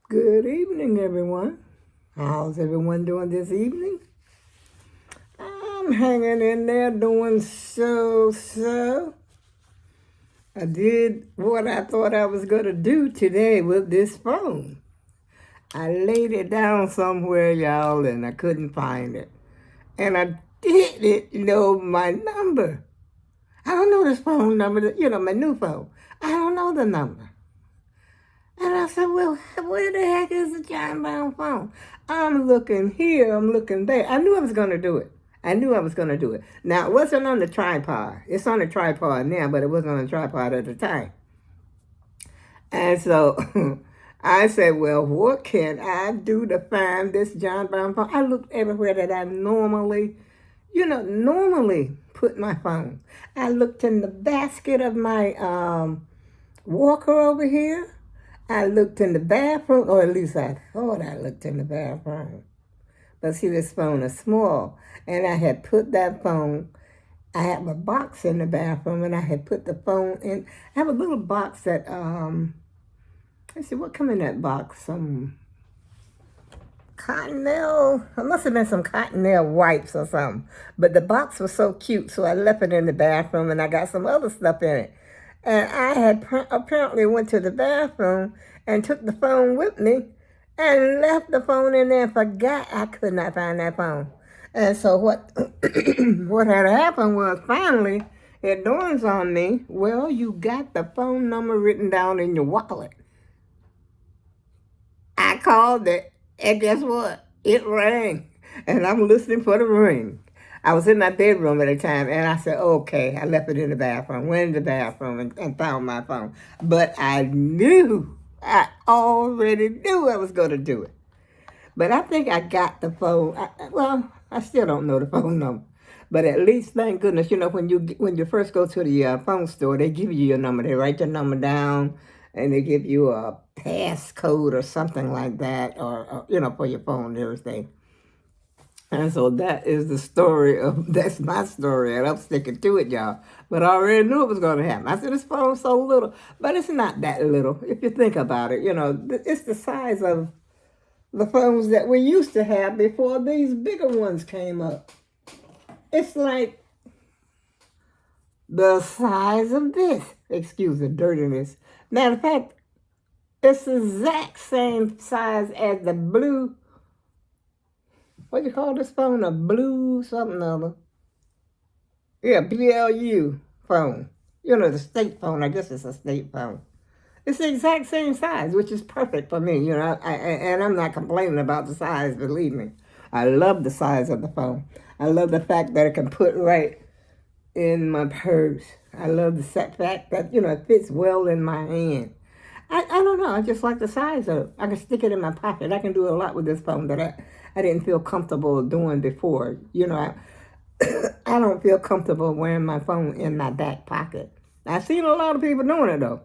Good evening, everyone. How's everyone doing this evening? I'm hanging in there doing so. I did what I thought I was going to do today with this phone. I laid it down somewhere, y'all, and I couldn't find it. And I didn't know my number. I don't know this phone number, my new phone. I don't know the number. And I said, well, where the heck is the John Brown phone? I'm looking here, I'm looking there. I knew I was going to do it. I knew I was going to do it. Now, it wasn't on the tripod. It's on the tripod now, but it wasn't on the tripod at the time. And so I said, well, what can I do to find this John Brown phone? I looked everywhere that I normally put my phone. I looked in the basket of my walker over here. I looked in the bathroom, or at least I thought I looked in the bathroom. But see, this phone is small. And I had put that phone, I have a box in the bathroom, and I had put the phone in. I have a little box that, let's see, what come in that box? Some cottonelle. It must have been some cottonelle wipes or something. But the box was so cute, so I left it in the bathroom, and I got some other stuff in it. And I had apparently went to the bathroom and took the phone with me and left the phone in there and forgot I could not find that phone. And so what what had happened was finally it dawns on me, well, you got the phone number written down in your wallet. I called it, and guess what? It rang. And I'm listening for the ring. I was in my bedroom at the time, and I said, okay, I left it in the bathroom, went in the bathroom and found my phone. But I already knew I was going to do it. But I think I got the phone. I still don't know the phone number. But at least, thank goodness, when you first go to the phone store, they give you your number. They write your number down, and they give you a passcode or something like that, or for your phone and everything. And so that's my story, and I'm sticking to it, y'all. But I already knew it was going to happen. I said, this phone's so little, but it's not that little. If you think about it, it's the size of the phones that we used to have before these bigger ones came up. It's like the size of this. Excuse the dirtiness. Matter of fact, it's the exact same size as the blue. What do you call this phone? A blue something other. Yeah, BLU phone. The state phone. I guess it's a state phone. It's the exact same size, which is perfect for me. And I'm not complaining about the size, believe me. I love the size of the phone. I love the fact that it can put right in my purse. I love the fact that, it fits well in my hand. I don't know. I just like the size of it. I can stick it in my pocket. I can do a lot with this phone that I didn't feel comfortable doing before. I don't feel comfortable wearing my phone in my back pocket. I've seen a lot of people doing it, though.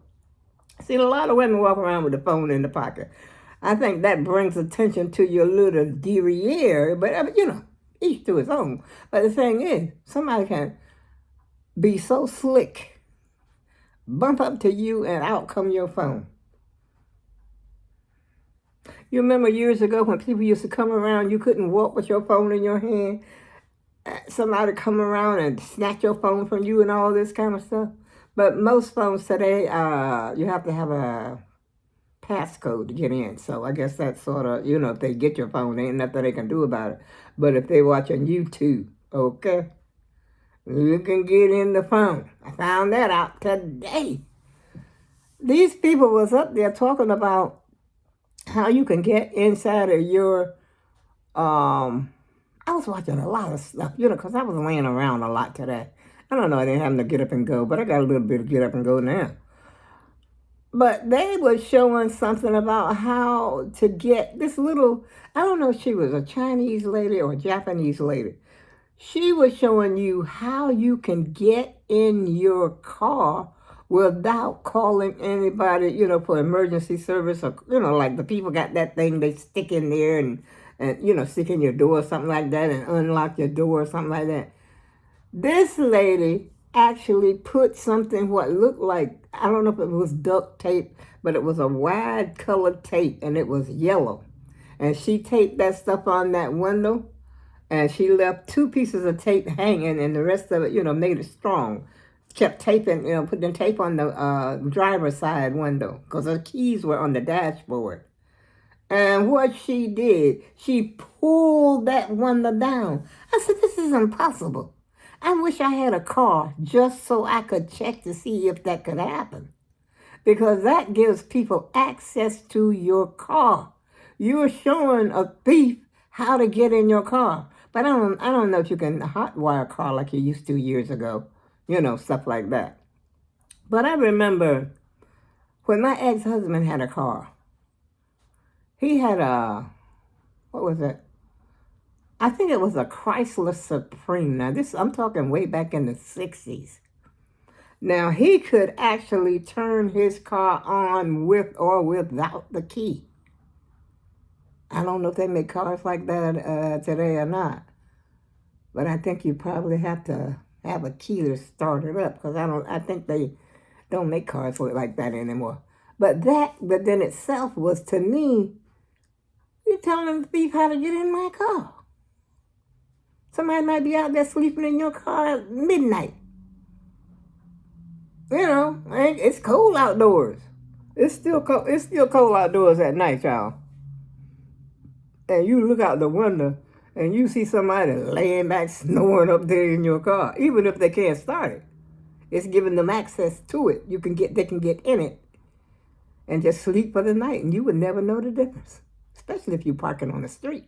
I've seen a lot of women walk around with the phone in the pocket. I think that brings attention to your little derriere, but, each to his own. But the thing is, somebody can be so slick, bump up to you, and out come your phone. You remember years ago when people used to come around, you couldn't walk with your phone in your hand? Somebody come around and snatch your phone from you and all this kind of stuff. But most phones today, you have to have a passcode to get in. So I guess that's sort of, if they get your phone, there ain't nothing they can do about it. But if they watching YouTube, okay, you can get in the phone. I found that out today. These people was up there talking about how you can get inside of your, I was watching a lot of stuff, because I was laying around a lot today. I don't know, I didn't have to get up and go, but I got a little bit of get up and go now. But they were showing something about how to get this little, I don't know if she was a Chinese lady or a Japanese lady. She was showing you how you can get in your car without calling anybody, for emergency service, or, like the people got that thing they stick in there and stick in your door or something like that and unlock your door or something like that. This lady actually put something what looked like, I don't know if it was duct tape, but it was a wide colored tape and it was yellow. And she taped that stuff on that window and she left 2 pieces of tape hanging and the rest of it, made it strong. Kept taping, putting tape on the driver's side window because the keys were on the dashboard. And what she did, she pulled that window down. I said, this is impossible. I wish I had a car just so I could check to see if that could happen. Because that gives people access to your car. You're showing a thief how to get in your car. But I don't know if you can hotwire a car like you used to years ago. Stuff like that. But I remember when my ex-husband had a car. He had what was it? I think it was a Chrysler Supreme. Now I'm talking way back in the 60s. Now he could actually turn his car on with or without the key. I don't know if they make cars like that today or not. But I think you probably have to have a key to start it up because I think they don't make cars like that anymore. But that within itself was, to me, you're telling the thief how to get in my car. Somebody might be out there sleeping in your car at midnight. It's cold outdoors. It's still cold. It's still cold outdoors at night, y'all. And you look out the window and you see somebody laying back snoring up there in your car, even if they can't start it. It's giving them access to it. They can get in it and just sleep for the night, and you would never know the difference, especially if you're parking on the street.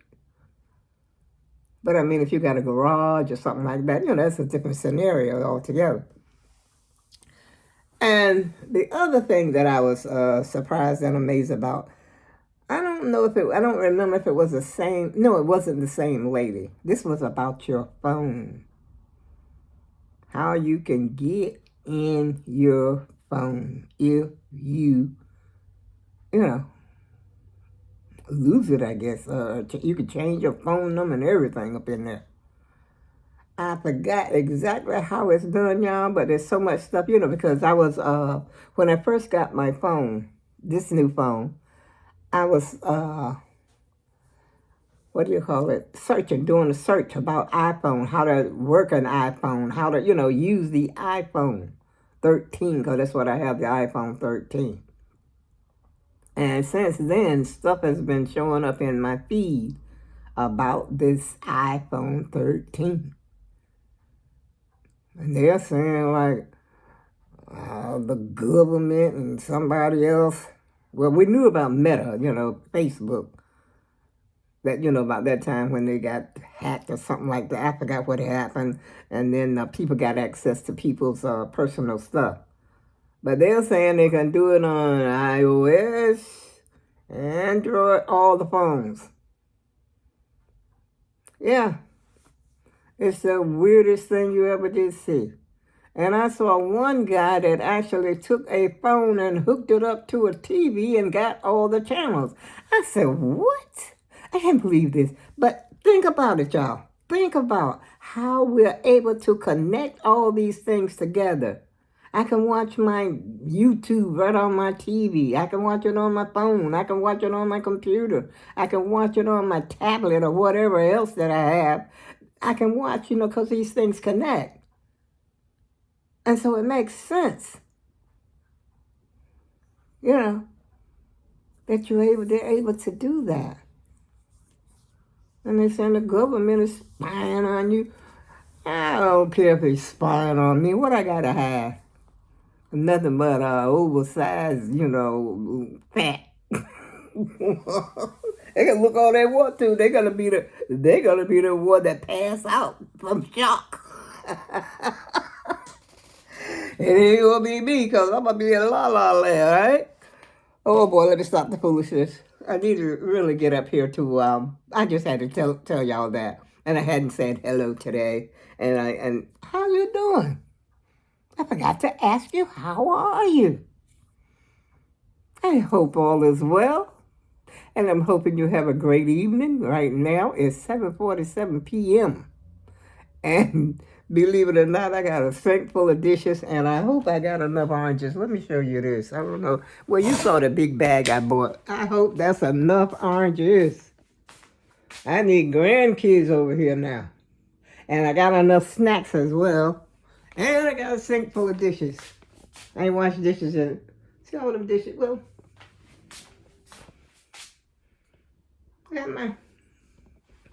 But I mean, if you got a garage or something like that, that's a different scenario altogether. And the other thing that I was surprised and amazed about, I don't remember if it was the same. No, it wasn't the same lady. This was about your phone. How you can get in your phone if you lose it, I guess. You can change your phone number and everything up in there. I forgot exactly how it's done, y'all, but there's so much stuff, because I was, when I first got my phone, this new phone, I was, doing a search about iPhone, how to work an iPhone, how to, use the iPhone 13, because that's what I have, the iPhone 13. And since then, stuff has been showing up in my feed about this iPhone 13. And they're saying like the government and somebody else. Well, we knew about Meta, Facebook. That, about that time when they got hacked or something like that. I forgot what happened. And then people got access to people's personal stuff. But they're saying they can do it on iOS, Android, all the phones. Yeah. It's the weirdest thing you ever did see. And I saw one guy that actually took a phone and hooked it up to a TV and got all the channels. I said, what? I can't believe this. But think about it, y'all. Think about how we're able to connect all these things together. I can watch my YouTube right on my TV. I can watch it on my phone. I can watch it on my computer. I can watch it on my tablet or whatever else that I have. I can watch, because these things connect. And so it makes sense, that they're able to do that. And they're saying the government is spying on you. I don't care if they're spying on me. What I gotta have? Nothing but oversized, fat. They can look all they want to. They're gonna be the one that pass out from shock. It ain't gonna be me, because I'm gonna be in La La Land, right? Oh boy, let me stop the foolishness. I need to really get up here to I just had to tell y'all that. And I hadn't said hello today. And how you doing? I forgot to ask you, how are you? I hope all is well. And I'm hoping you have a great evening. Right now it's 7:47 p.m. And Believe it or not, I got a sink full of dishes, and I hope I got enough oranges. Let me show you this. I don't know. Well, you saw the big bag I bought. I hope that's enough oranges. I need grandkids over here now. And I got enough snacks as well. And I got a sink full of dishes. I ain't washed dishes in it. See all them dishes? Well, I got my...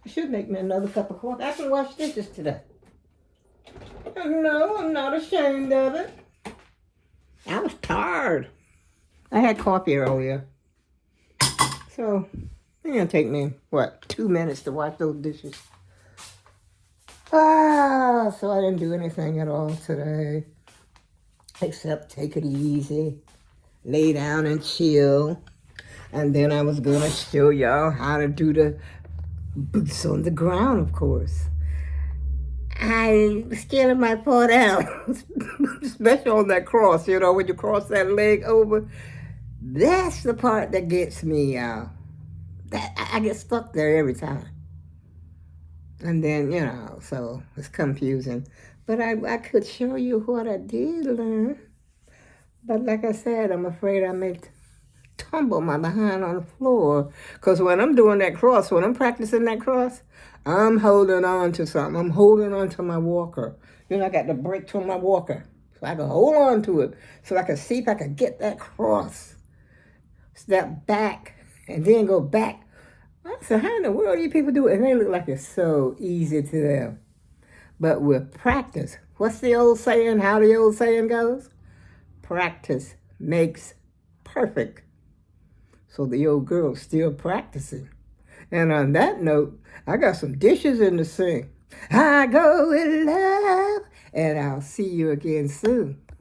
I should make me another cup of coffee. I can wash dishes today. No, I'm not ashamed of it. I was tired. I had coffee earlier. So, it's gonna take me, 2 minutes to wash those dishes. So I didn't do anything at all today. Except take it easy. Lay down and chill. And then I was gonna show y'all how to do the boots on the ground, of course. I scaling my paw down, especially on that cross, when you cross that leg over. That's the part that gets me, I get stuck there every time. And then, so it's confusing. But I could show you what I did learn. But like I said, I'm afraid I may tumble my behind on the floor. Because when I'm doing that cross, when I'm practicing that cross, I'm holding on to something. I'm holding on to my walker. I got the brake to my walker. So I can hold on to it. So I can see if I can get that cross. Step back and then go back. I said, how in the world do you people do it? And they look like it's so easy to them. But with practice, what's the old saying? How the old saying goes? Practice makes perfect. So the old girl's still practicing. And on that note, I got some dishes in the sink. I go with love, and I'll see you again soon.